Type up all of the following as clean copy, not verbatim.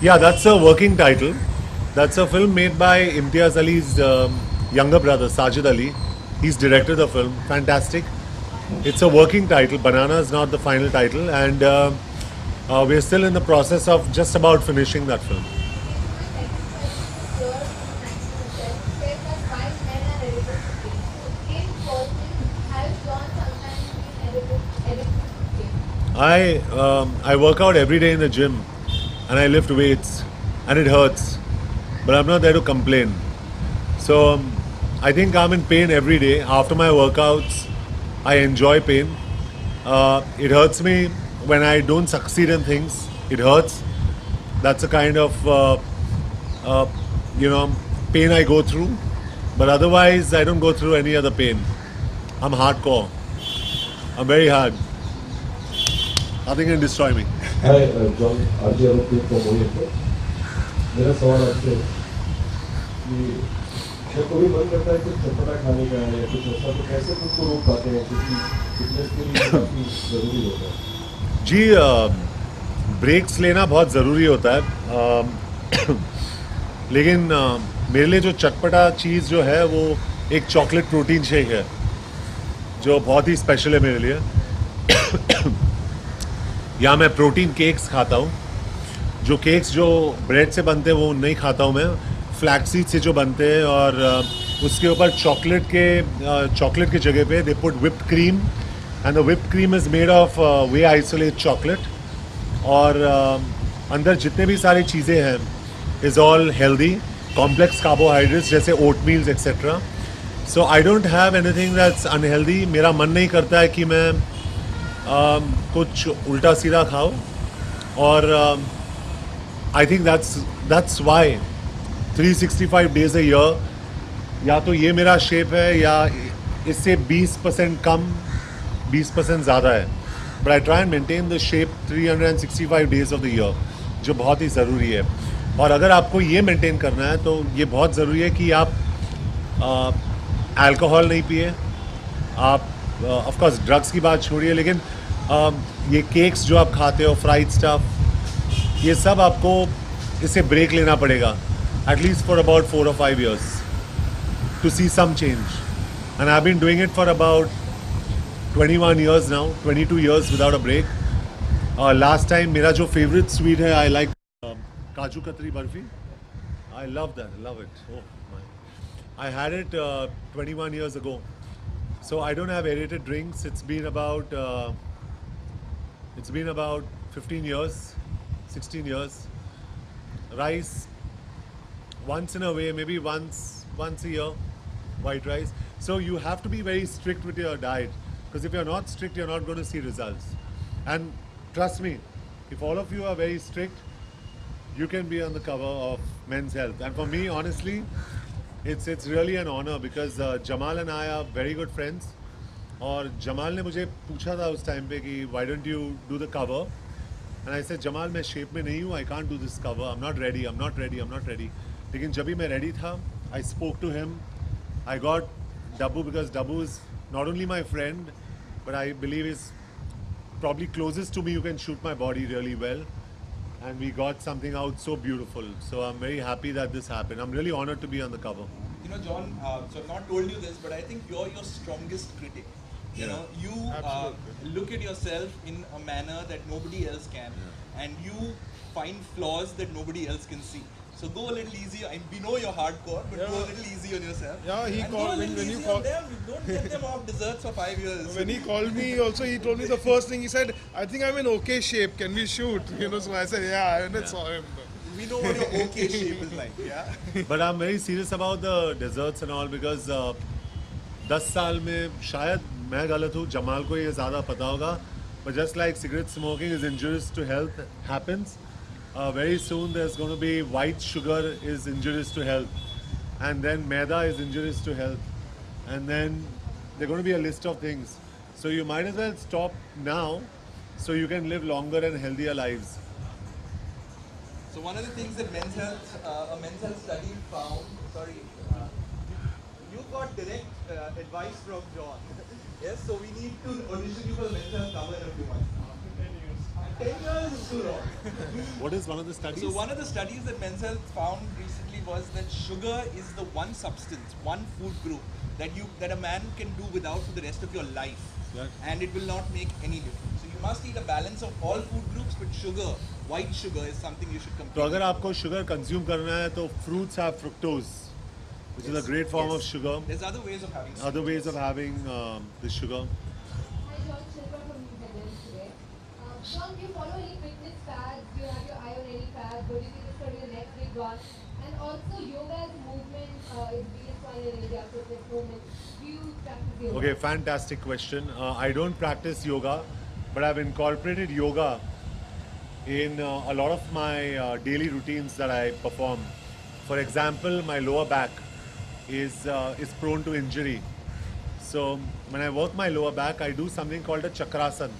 Yeah, that's a working title. That's a film made by Imtiaz Ali's younger brother, Sajid Ali. He's directed the film. Fantastic. It's a working title. Banana is not the final title, and we're still in the process of just about finishing that film. Okay, so my second question is here from an actor himself. He says that why men are addicted to fame. So, in person, has John sometimes been addicted to fame? I work out every day in the gym, and I lift weights, and it hurts, but I'm not there to complain. So I think I'm in pain every day. After my workouts, I enjoy pain. It hurts me when I don't succeed in things. It hurts. That's a kind of uh, you know pain I go through. But otherwise, I don't go through any other pain. I'm hardcore. I'm very hard. Nothing can destroy me. Hi John RJ आरोपी को बोलिए मेरा सवाल आपसे कि जब कभी मन करता है कुछ चटपटा खाने का या कुछ ऐसा तो कैसे खुद को रोक पाते हैं क्योंकि फिटनेस के लिए काफ़ी ज़रूरी होता है जी ब्रेक्स लेना बहुत ज़रूरी होता है लेकिन मेरे लिए जो चटपटा चीज़ जो है वो एक चॉकलेट प्रोटीन शेक है जो बहुत ही स्पेशल है मेरे लिए या मैं प्रोटीन केक्स खाता हूँ जो केक्स जो ब्रेड से बनते हैं वो नहीं खाता हूँ मैं फ्लैक्सीड से जो बनते हैं और उसके ऊपर चॉकलेट के जगह पे they put whipped cream and the whipped cream is made of whey isolate chocolate और अंदर जितने भी सारी चीज़ें हैं is all healthy complex carbohydrates जैसे oat meals etcetera so I don't have anything that's unhealthy मेरा मन नहीं करता है कि मैं कुछ उल्टा सीधा खाओ और I think that's why 365 days a year या तो ये मेरा शेप है या इससे 20% कम 20% ज़्यादा है but I try and maintain the shape 365 days of the year जो बहुत ही ज़रूरी है और अगर आपको ये मेंटेन करना है तो ये बहुत ज़रूरी है कि आप अल्कोहल नहीं पिए आप ऑफ कोर्स ड्रग्स की बात छोड़िए लेकिन ये केक्स जो आप खाते हो फ्राइड स्टफ ये सब आपको इससे ब्रेक लेना पड़ेगा at least for about 4 or 5 years to see some change and I've been doing it for about 21 years now 22 years without a break last time मेरा जो favorite sweet है I like काजू कतरी barfi I love that I love it oh my I had it 21 years ago so I don't have aerated drinks it's been about 15 years 16 years rice once in a way maybe once a year white rice so you have to be very strict with your diet because if you're not strict you're not going to see results and trust me if all of you are very strict you can be on the cover of Men's Health and for me honestly it's really an honor because Jamal and I are very good friends और जमाल ने मुझे पूछा था उस time पे कि why don't you do the cover and I said Jamal मैं shape में नहीं हूँ I can't do this cover I'm not ready लेकिन जब भी मैं ready था I spoke to him I got Dabbu because Dabbu is not only my friend but I believe is probably closest to me who can shoot my body really well and we got something out so beautiful so I'm very happy that this happened I'm really honored to be on the cover You know, John, so I've not told you this, but I think you're your strongest critic. You know, you look at yourself in a manner that nobody else can, and you find flaws that nobody else can see. So go a little easy. We know you're hardcore, but go a little easy on yourself. Yeah, he and called go a when little you easy call. on them. Don't get them off desserts for 5 years. When he called me, also he told me the first thing he said, "I think I'm in okay shape. Can we shoot?" You know, so I said, "Yeah," and I saw him. We know what your okay shape is like. Yeah. But I'm very serious about the desserts and all because 10 साल में शायद मैं गलत हूँ जमाल को ये ज़्यादा पता होगा but just like cigarette smoking is injurious to health happens very soon there's going to be white sugar is injurious to health and then maida is injurious to health and then there's going to be a list of things so you might as well stop now so you can live longer and healthier lives. So one of the things that a men's health study found, you got direct advice from John. Yes, so we need to audition you for the men's health cover in a few months. 10 years is too long. What is one of the studies? So one of the studies that Men's Health found recently was that sugar is the one substance, one food group that a man can do without for the rest of your life, Yeah. and it will not make any difference. So you must eat a balance of all food groups, but sugar, white sugar, is something you should तो completely. अगर आपको sugar consume करना है तो fruits have fructose, which is a great form of sugar. There's other ways of having. Other ways of having the sugar. Hi John, Shilpa from New Zealand today. John, do you follow any fitness fads? Do you have your eye on any fads? What do you think is going to be the next big one? And also yoga as a movement is being fun in India, fitness movement. Do you practice yoga? Okay, fantastic question. I don't practice yoga, but I've incorporated yoga in a lot of my daily routines that I perform. For example, my lower back is prone to injury. So when I work my lower back, I do something called a chakrasana.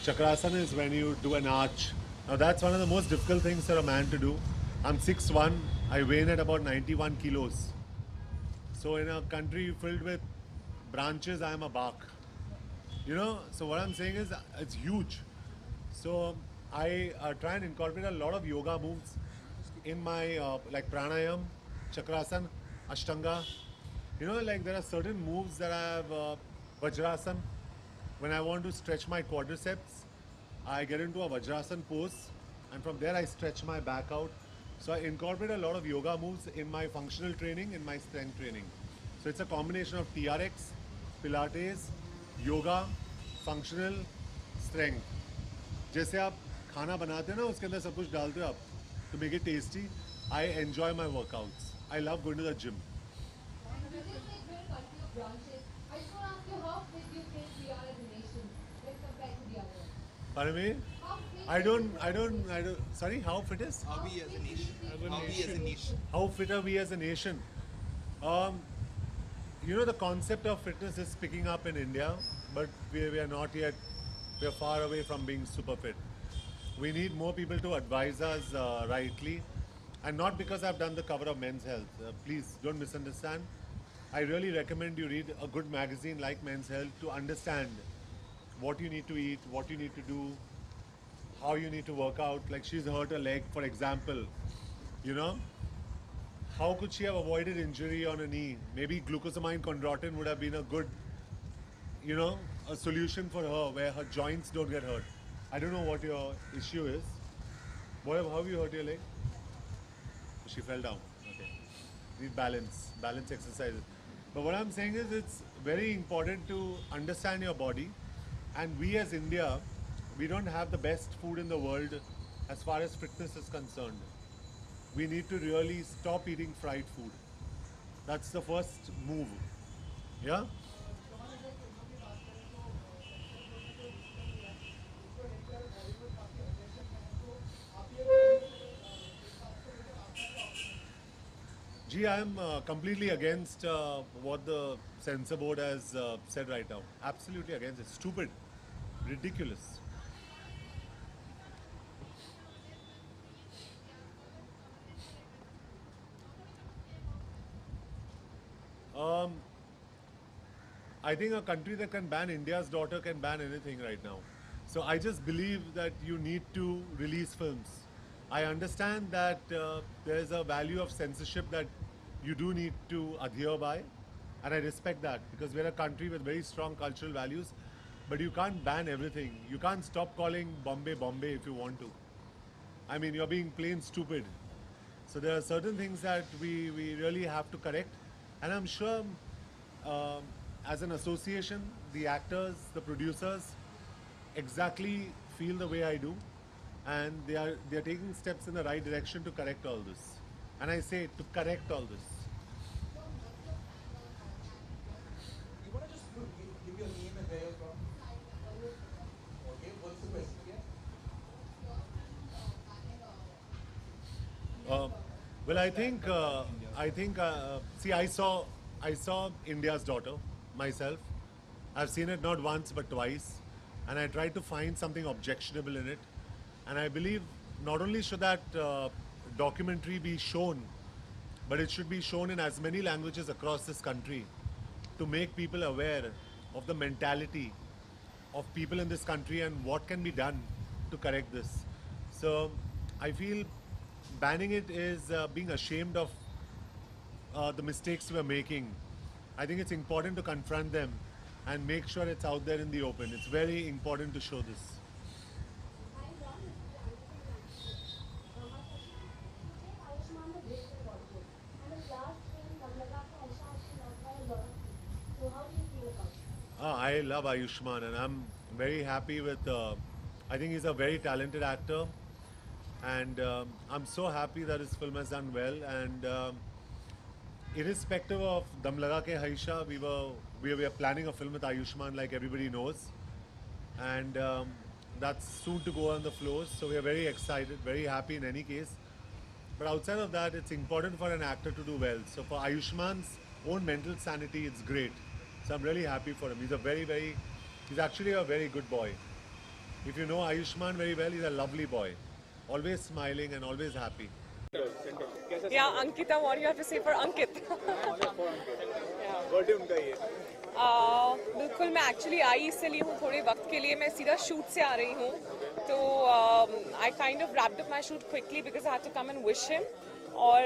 Chakrasana is when you do an arch. Now that's one of the most difficult things for a man to do. I'm 6'1", I weigh in at about 91 kilos. So in a country filled with branches, I am a bark. You know, so what I'm saying is it's huge. So I try and incorporate a lot of yoga moves in my like pranayam, chakrasana, ashtanga. You know, like there are certain moves that I have vajrasana. When I want to stretch my quadriceps, I get into a vajrasana pose, and from there I stretch my back out. So I incorporate a lot of yoga moves in my functional training, in my strength training. So it's a combination of TRX, Pilates, yoga, functional, strength. जैसे आप खाना बनाते हो ना उसके अंदर सब कुछ डालते हो आप to make it tasty. I enjoy my workouts. I love going to the gym. And this is like we're a country of branches. I just want to ask you how fit you think we are as a nation when compared to the others? Pardon me? How fit I don't. Sorry, how fit is? Are we as a nation? As a Are we as a nation? How fit are we as a nation? You know, the concept of fitness is picking up in India, but we are not yet, we are far away from being super fit. We need more people to advise us rightly, and not because I've done the cover of Men's Health. Please don't misunderstand. I really recommend you read a good magazine like Men's Health to understand what you need to eat, what you need to do, how you need to work out. Like she's hurt her leg, for example. You know, how could she have avoided injury on a knee? Maybe glucosamine chondroitin would have been a good, you know, a solution for her where her joints don't get hurt. I don't know what your issue is. Boy, how have you hurt your leg? She fell down. Okay. Need balance exercises. But what I'm saying is it's very important to understand your body. And we as India, we don't have the best food in the world as far as fitness is concerned. We need to really stop eating fried food. That's the first move. Yeah? Gee, I am completely against what the censor board has said right now. Absolutely against it. Stupid. Ridiculous. I think a country that can ban India's daughter can ban anything right now. So I just believe that you need to release films. I understand that there is a value of censorship that you do need to adhere by, and I respect that because we're a country with very strong cultural values. But you can't ban everything. You can't stop calling Bombay Bombay if you want to. I mean, you're being plain stupid. So there are certain things that we really have to correct, and I'm sure as an association, the actors, the producers, exactly feel the way I do, and they are taking steps in the right direction to correct all this. And I say to correct all this. You want to just give your name and where you're from? Okay, what's the question again? Well, I think. See, I saw India's Daughter myself. I've seen it not once but twice, and I tried to find something objectionable in it. And I believe not only should that documentary be shown, but it should be shown in as many languages across this country to make people aware of the mentality of people in this country and what can be done to correct this. So I feel banning it is being ashamed of the mistakes we're making. I think it's important to confront them and make sure it's out there in the open. It's very important to show this. I love Ayushmann and I'm very happy with, I think he's a very talented actor and I'm so happy that his film has done well and irrespective of Dum Laga Ke Haisha, we were planning a film with Ayushmann like everybody knows and that's soon to go on the floors, so we are very excited, very happy in any case. But outside of that, it's important for an actor to do well. So for Ayushmann's own mental sanity, it's great. So I'm really happy for him. He's actually a very good boy. If you know Ayushmann very well, he's a lovely boy. Always smiling and always happy. Yeah, Ankita, what do you have to say for Ankit? Birthday उनका ही है बिल्कुल मैं actually I इसलिए हूँ थोड़े वक्त के लिए मैं सीधा शूट से आ रही हूँ तो I kind of wrapped up my shoot quickly because I had to come and wish him और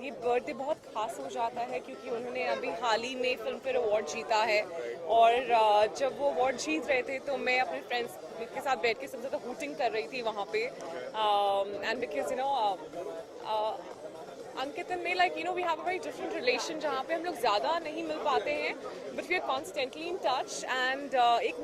ये बर्थडे बहुत खास हो जाता है क्योंकि उन्होंने अभी हाल ही में फिल्म फेयर अवार्ड जीता है और जब वो अवार्ड जीत रहे थे तो मैं अपने फ्रेंड्स के साथ बैठ के सबसे ज़्यादा हूटिंग कर रही थी वहाँ पे and because you know Ankit and मैं like you know we have a very different relation जहाँ पे हम लोग ज़्यादा नहीं मिल पाते हैं but we are constantly in touch and एक